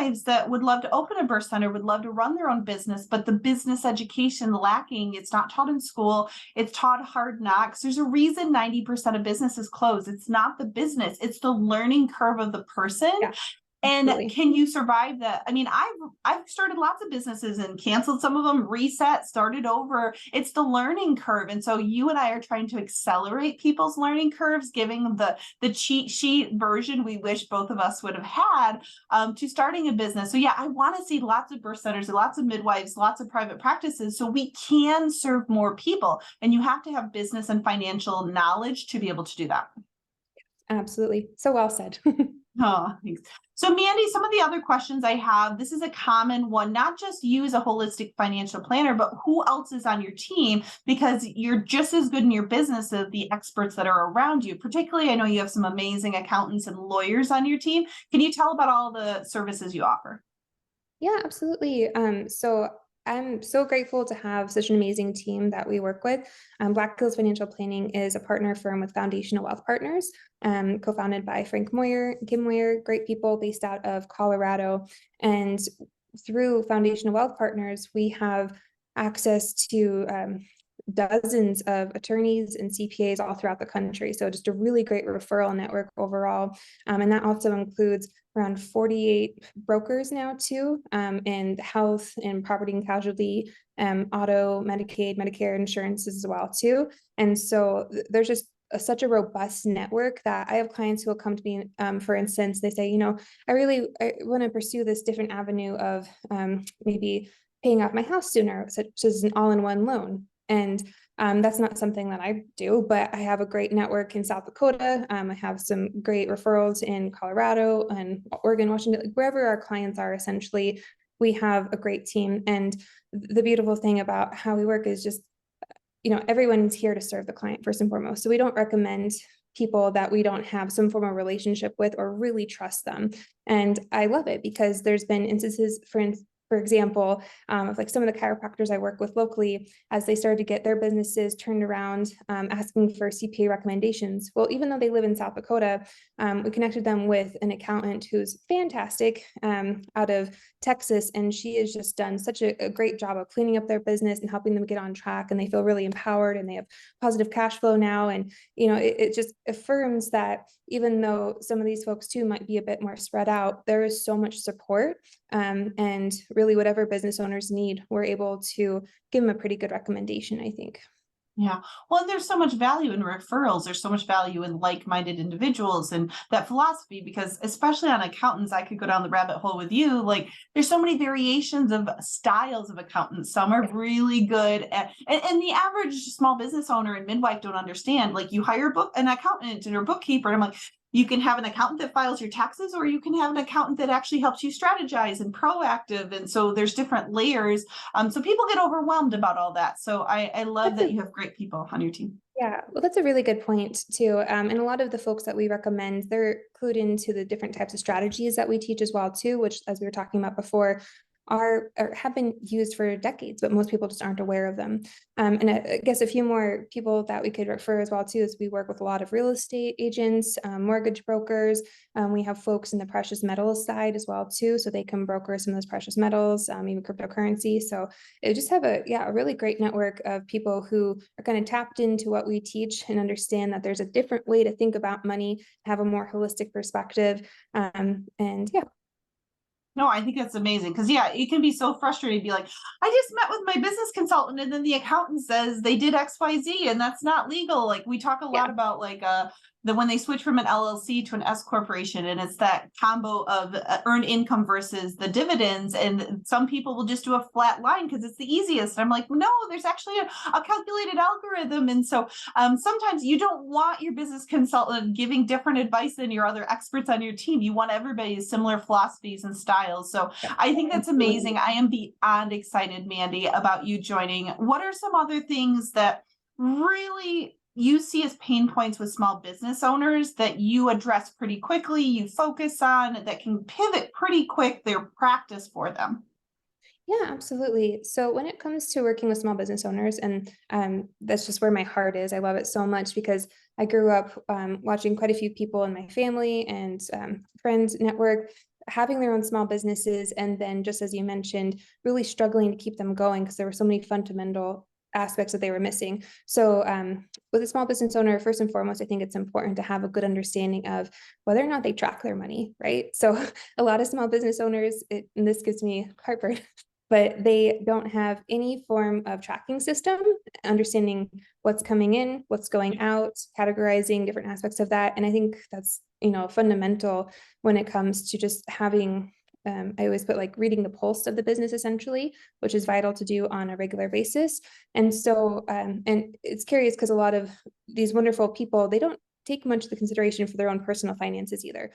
midwives that would love to open a birth center, would love to run their own business, but the business education lacking. It's not taught in school. It's taught hard knocks. There's a reason 90% of businesses close. It's not the business, it's the learning curve of the person. Yeah. And Absolutely. can you survive that? I mean, I've started lots of businesses and canceled some of them, reset, started over. It's the learning curve. And so you and I are trying to accelerate people's learning curves, giving them the cheat sheet version we wish both of us would have had to starting a business. So yeah, I want to see lots of birth centers, lots of midwives, lots of private practices so we can serve more people. And you have to have business and financial knowledge to be able to do that. Absolutely. So well said. Oh, thanks. So Mandy, some of the other questions I have, this is a common one, not just you as a holistic financial planner, but who else is on your team? Because you're just as good in your business as the experts that are around you. Particularly, I know you have some amazing accountants and lawyers on your team. Can you tell about all the services you offer? Yeah, absolutely. So I'm so grateful to have such an amazing team that we work with. Black Hills Financial Planning is a partner firm with Foundational Wealth Partners, co-founded by Frank Moyer, Kim Moyer, great people based out of Colorado. And through Foundational Wealth Partners, we have access to dozens of attorneys and CPAs all throughout the country. So just a really great referral network overall. And that also includes around 48 brokers now too, in health and property and casualty, auto, Medicaid, Medicare insurances as well too. And so there's just such a robust network that I have clients who will come to me, for instance, they say, I want to pursue this different avenue of maybe paying off my house sooner, such as an all-in-one loan. And that's not something that I do, but I have a great network in South Dakota. I have some great referrals in Colorado and Oregon, Washington, wherever our clients are. Essentially, we have a great team. And the beautiful thing about how we work is just, everyone's here to serve the client first and foremost. So we don't recommend people that we don't have some form of relationship with or really trust them. And I love it because there's been instances, for example, of like some of the chiropractors I work with locally, as they started to get their businesses turned around, asking for CPA recommendations. Well, even though they live in South Dakota, we connected them with an accountant who's fantastic out of Texas. And she has just done such a great job of cleaning up their business and helping them get on track. And they feel really empowered and they have positive cash flow now. And, it just affirms that even though some of these folks too might be a bit more spread out, there is so much support. And really whatever business owners need, we're able to give them a pretty good recommendation, I think. Yeah. Well, and there's so much value in referrals. There's so much value in like-minded individuals and that philosophy, because especially on accountants, I could go down the rabbit hole with you. Like there's so many variations of styles of accountants. Some are really good at, and the average small business owner and midwife don't understand. Like you hire an accountant or bookkeeper. And I'm like, you can have an accountant that files your taxes, or you can have an accountant that actually helps you strategize and proactive. And so there's different layers. So people get overwhelmed about all that. So I love that you have great people on your team. Yeah, well, that's a really good point too. And a lot of the folks that we recommend, they're clued into the different types of strategies that we teach as well too, which, as we were talking about before, are or have been used for decades, but most people just aren't aware of them. And I guess a few more people that we could refer as well too is we work with a lot of real estate agents, mortgage brokers. We have folks in the precious metals side as well too, so they can broker some of those precious metals, even cryptocurrency. So it just have a really great network of people who are kind of tapped into what we teach and understand that there's a different way to think about money, have a more holistic perspective, and yeah. No, I think that's amazing because yeah, it can be so frustrating to be like, I just met with my business consultant and then the accountant says they did XYZ and that's not legal. Like we talk a lot about like when they switch from an LLC to an S corporation, and it's that combo of earned income versus the dividends. And some people will just do a flat line because it's the easiest. And I'm like, no, there's actually a calculated algorithm. And so sometimes you don't want your business consultant giving different advice than your other experts on your team. You want everybody's similar philosophies and styles. So I think that's amazing. I am beyond excited, Mandy, about you joining. What are some other things that really you see as pain points with small business owners that you address pretty quickly, you focus on, that can pivot pretty quick their practice for them? Yeah, absolutely. So when it comes to working with small business owners, and that's just where my heart is, I love it so much because I grew up watching quite a few people in my family and friends network having their own small businesses, and then just as you mentioned, really struggling to keep them going because there were so many fundamental aspects that they were missing. So with a small business owner, first and foremost, I think it's important to have a good understanding of whether or not they track their money, right? So a lot of small business owners, and this gives me heartburn, but they don't have any form of tracking system, understanding what's coming in, what's going out, categorizing different aspects of that. And I think that's, fundamental when it comes to just having, I always put like reading the pulse of the business essentially, which is vital to do on a regular basis. And so, and it's curious because a lot of these wonderful people, they don't take much of the consideration for their own personal finances either.